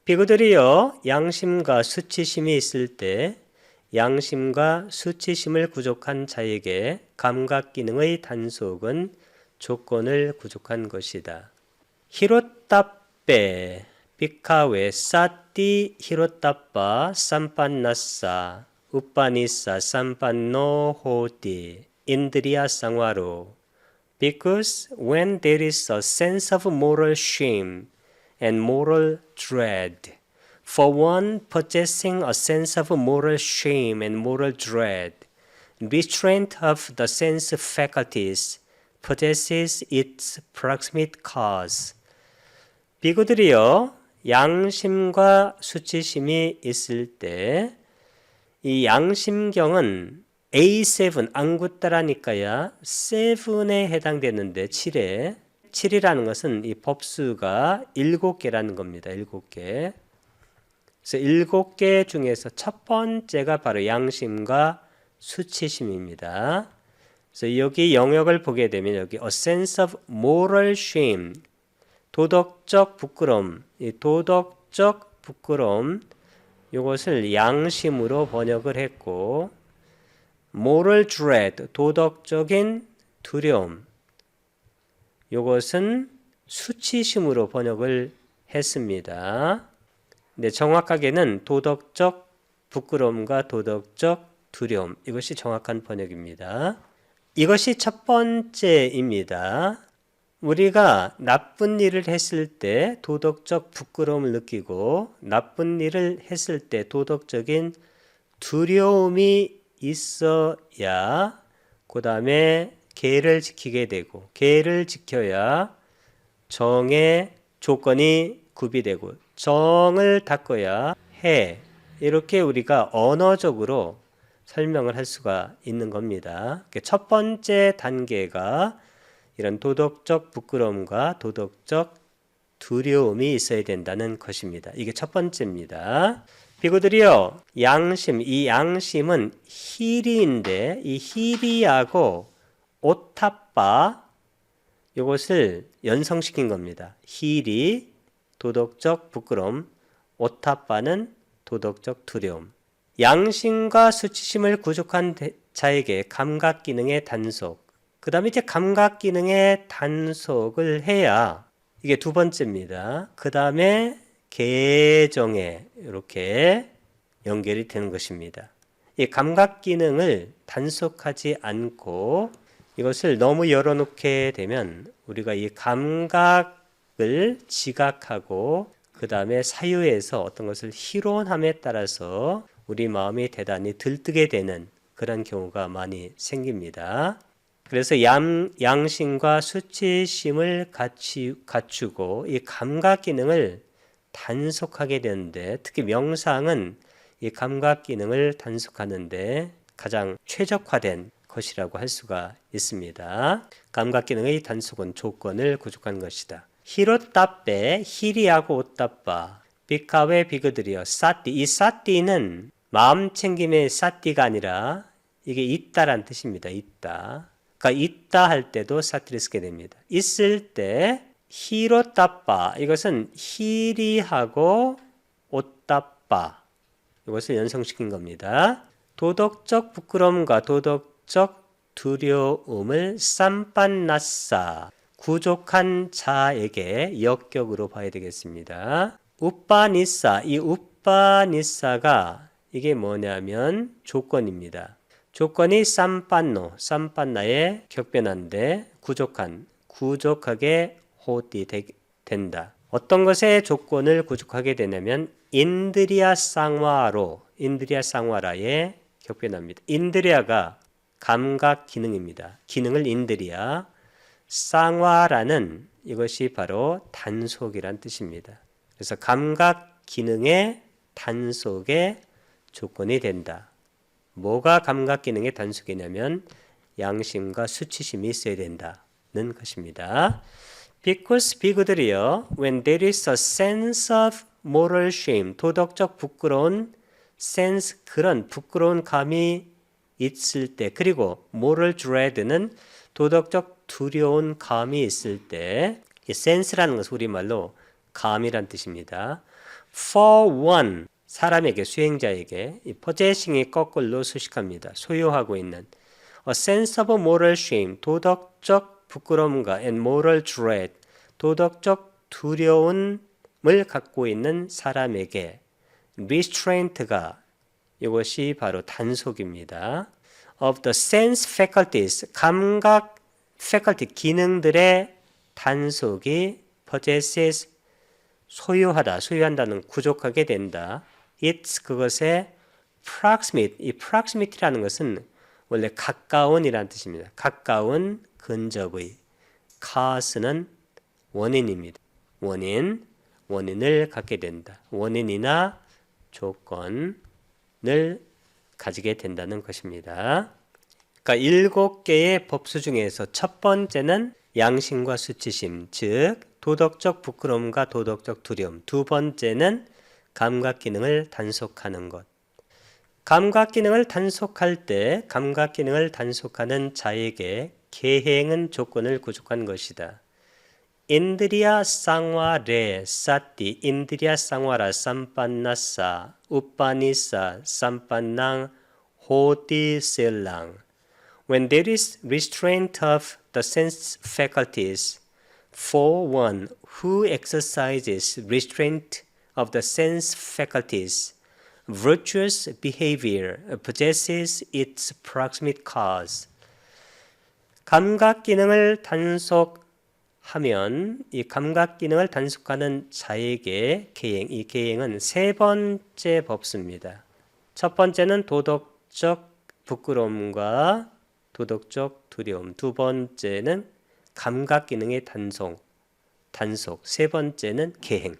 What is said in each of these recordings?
비구들이여 양심과 수치심이 있을 때 양심과 수치심을 부족한 자에게 감각기능의 단속은 조건을 부족한 것이다. 히로따빼 비카웨 사띠 히로따빠 삼빤나싸 우빠니싸 삼빤노 호디 인드리아 상와로 Because when there is a sense of moral shame and moral dread, for one possessing a sense of moral shame and moral dread, restraint of the sense faculties possesses its proximate cause. 비구들이여 양심과 수치심이 있을 때 이 양심경은 A7 안구따라니까야 7에 해당되는데 7에 7이라는 것은 이 법수가 7개라는 겁니다. 7개. 그래서 7개 중에서 첫 번째가 바로 양심과 수치심입니다. 그래서 여기 영역을 보게 되면 여기 a sense of moral shame 도덕적 부끄러움, 이 도덕적 부끄러움 이것을 양심으로 번역을 했고 moral dread, 도덕적인 두려움 이것은 수치심으로 번역을 했습니다. 근데 정확하게는 도덕적 부끄러움과 도덕적 두려움 이것이 정확한 번역입니다. 이것이 첫 번째입니다. 우리가 나쁜 일을 했을 때 도덕적 부끄러움을 느끼고 나쁜 일을 했을 때 도덕적인 두려움이 있어야 그 다음에 계를 지키게 되고 계를 지켜야 정의 조건이 구비되고 정을 닦아야 해 이렇게 우리가 언어적으로 설명을 할 수가 있는 겁니다. 첫 번째 단계가 이런 도덕적 부끄러움과 도덕적 두려움이 있어야 된다는 것입니다. 이게 첫 번째입니다. 비구들이요, 양심, 이 양심은 히리인데 이 히리하고 오타빠 이것을 연성시킨 겁니다. 히리, 도덕적 부끄러움, 오타빠는 도덕적 두려움. 양심과 수치심을 부족한 자에게 감각기능의 단속, 그 다음에 이제 감각기능의 단속을 해야 이게 두 번째입니다. 그 다음에 개정에 이렇게 연결이 되는 것입니다. 이 감각기능을 단속하지 않고 이것을 너무 열어놓게 되면 우리가 이 감각을 지각하고 그 다음에 사유에서 어떤 것을 희론함에 따라서 우리 마음이 대단히 들뜨게 되는 그런 경우가 많이 생깁니다. 그래서 양심과 수치심을 갖추고 이 감각기능을 단속하게 되는데 특히 명상은 이 감각기능을 단속하는데 가장 최적화된 것이라고 할 수가 있습니다. 감각기능의 단속은 조건을 부족한 것이다. 히로따빼 히리하고 오따빠 비카웨 비그들이여 사띠 이 사띠는 마음챙김의 사띠가 아니라 이게 있다란 뜻입니다. 있다. 그러니까 있다 할 때도 사띠를 쓰게 됩니다. 있을 때 히로따빠 이것은 히리하고 오따빠 이것을 연성시킨 겁니다. 도덕적 부끄러움과 도덕적 두려움을 쌈빤나싸 부족한 자에게 역격으로 봐야 되겠습니다. 우빠니싸 이 우빠니싸가 이게 뭐냐면 조건입니다. 조건이 쌈빤나의 격변한데 구족하게 호디 된다. 어떤 것의 조건을 구족하게 되냐면 인드리아 상와라의 격변합니다. 인드리아가 감각 기능입니다. 기능을 인드리아 쌍화라는 이것이 바로 단속이란 뜻입니다. 그래서 감각 기능의 단속의 조건이 된다. 뭐가 감각 기능의 단속이냐면 양심과 수치심이 있어야 된다는 것입니다. Because 비구들이여, when there is a sense of moral shame, 도덕적 부끄러운 sense, 그런 부끄러운 감이 있을 때, 그리고 moral dread는 도덕적 두려운 감이 있을 때, 이 sense라는 것은 우리말로 감이란 뜻입니다. For one, 사람에게, 수행자에게 이 possessing이 거꾸로 수식합니다. 소유하고 있는 a sense of moral shame, 도덕적 부끄러움과 and moral dread, 도덕적 두려움을 갖고 있는 사람에게 restraint가 이것이 바로 단속입니다. of the sense faculties, 감각 faculty, 기능들의 단속이 possesses, 소유하다, 소유한다는 구족하게 된다. it's, 그것의 proximate, 이 proximity라는 것은 원래 가까운이라는 뜻입니다. 가까운, 근접의. caus는 원인입니다. 원인을 갖게 된다. 원인이나 조건을 가지게 된다는 것입니다. 그러니까 7개의 법수 중에서 첫 번째는 양심과 수치심, 즉 도덕적 부끄러움과 도덕적 두려움. 두 번째는 감각 기능을 단속하는 것. 감각 기능을 단속할 때 감각 기능을 단속하는 자에게 계행은 조건을 구족한 것이다. 인드리야 쌍화레 사띠 인드리야 쌍화라 삼빤나사 우빠니사 삼빤낭 호디셀랑. When there is restraint of the sense faculties, for one who exercises restraint of the sense faculties, virtuous behavior possesses its proximate cause. 감각 기능을 단속하면 이 감각 기능을 단속하는 자에게 계행, 이 계행은 세 번째 법수입니다. 첫 번째는 도덕적 부끄러움과 도덕적 두려움, 두 번째는 감각 기능의 단속, 세 번째는 계행.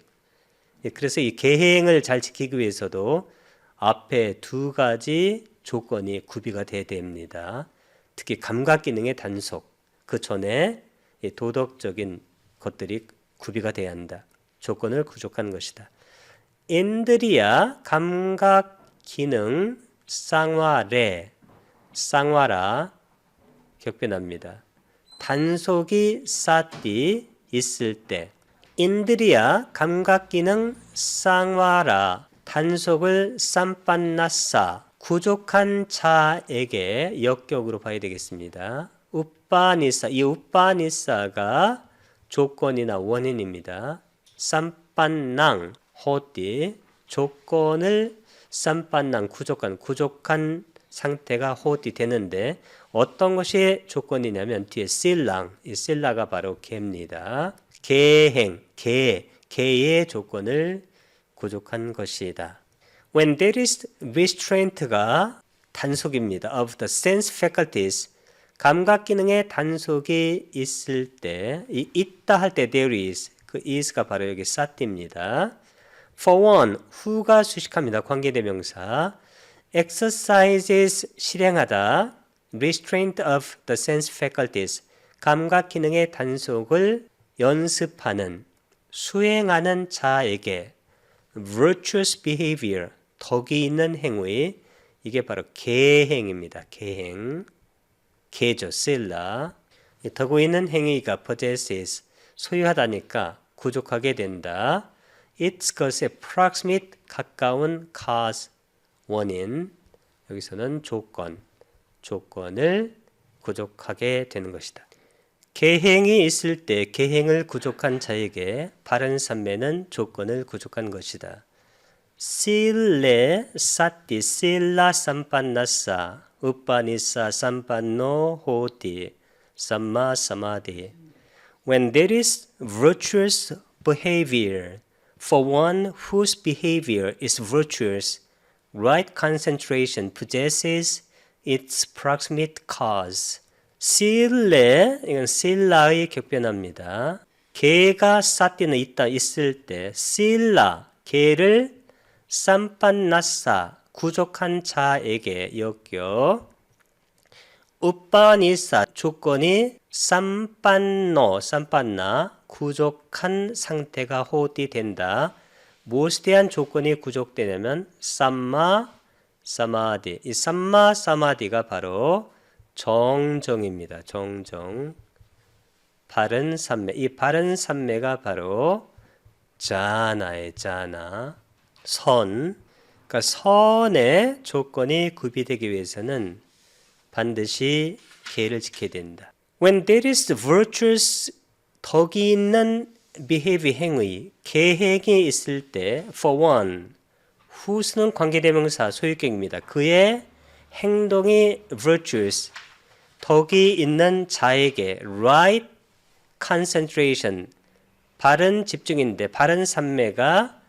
그래서 이 계행을 잘 지키기 위해서도 앞에 두 가지 조건이 구비가 돼야 됩니다. 특히 감각 기능의 단속, 그 전에 도덕적인 것들이 구비가 돼야 한다. 조건을 구족한 것이다. 인드리야 감각 기능 쌍화라 격변합니다. 단속이 사띠 있을 때 인드리야 감각기능 쌍화라 단속을 삼빤나사 구족한 자에게 역격으로 봐야 되겠습니다. 우빠니사, 이 우빠니사가 조건이나 원인입니다. 삼빤낭 호띠 조건을 삼빤낭 구족한 상태가 호띠 되는데 어떤 것이 조건이냐면 뒤에 실랑, 이 실라가 바로 개입니다. 계행, 계의 조건을 구족한 것이다. When there is restraint가 단속입니다. Of the sense faculties, 감각 기능의 단속이 있을 때, 이 있다 할 때 there is, 그 is가 바로 여기 사띠입니다. For one, who가 수식합니다. 관계대명사. exercises 실행하다. restraint of the sense faculties, 감각 기능의 단속을 연습하는, 수행하는 자에게 virtuous behavior, 덕이 있는 행위, 이게 바로 계행입니다. 계죠, 실라. 덕이 있는 행위가 possesses, 소유하다니까 구족하게 된다. It's 것의 proximate, 가까운, cause, 원인, 여기서는 조건을 구족하게 되는 것이다. 계행이 있을 때 계행을 구족한 자에게 바른 삼매는 조건을 구족한 것이다. 실레 사띠 실라 삼빤나사 우빠니사 삼빤노 호티 삼마 사마디. When there is virtuous behavior, for one whose behavior is virtuous, right concentration possesses its proximate cause. 실레, 이건 실라의 격변합니다. 개가 사띠는 있을 때 실라, 개를 삼빤나사, 구족한 자에게 역겨. 우빠니사, 조건이 삼빤나, 구족한 상태가 호디 된다. 무엇에 대한 조건이 구족되냐면 삼마 사마디. 이 삼마 사마디가 바로 정정입니다. 정정. 바른 삼매. 이 바른 삼매가 바로 자나의 자나 선. 그러니까 선의 조건이 구비되기 위해서는 반드시 계를 지켜야 된다. When there is virtuous 덕이 있는 behavior 행위, 계행이 있을 때 for one whose는 관계대명사 소유격입니다. 그의 행동이 virtuous 덕이 있는 자에게 right concentration 바른 집중인데 바른 산매가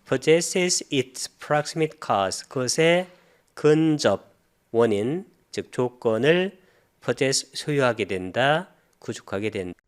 possesses its proximate cause 그것의 근접 원인 즉 조건을 possess 소유하게 된다 구축하게 된다.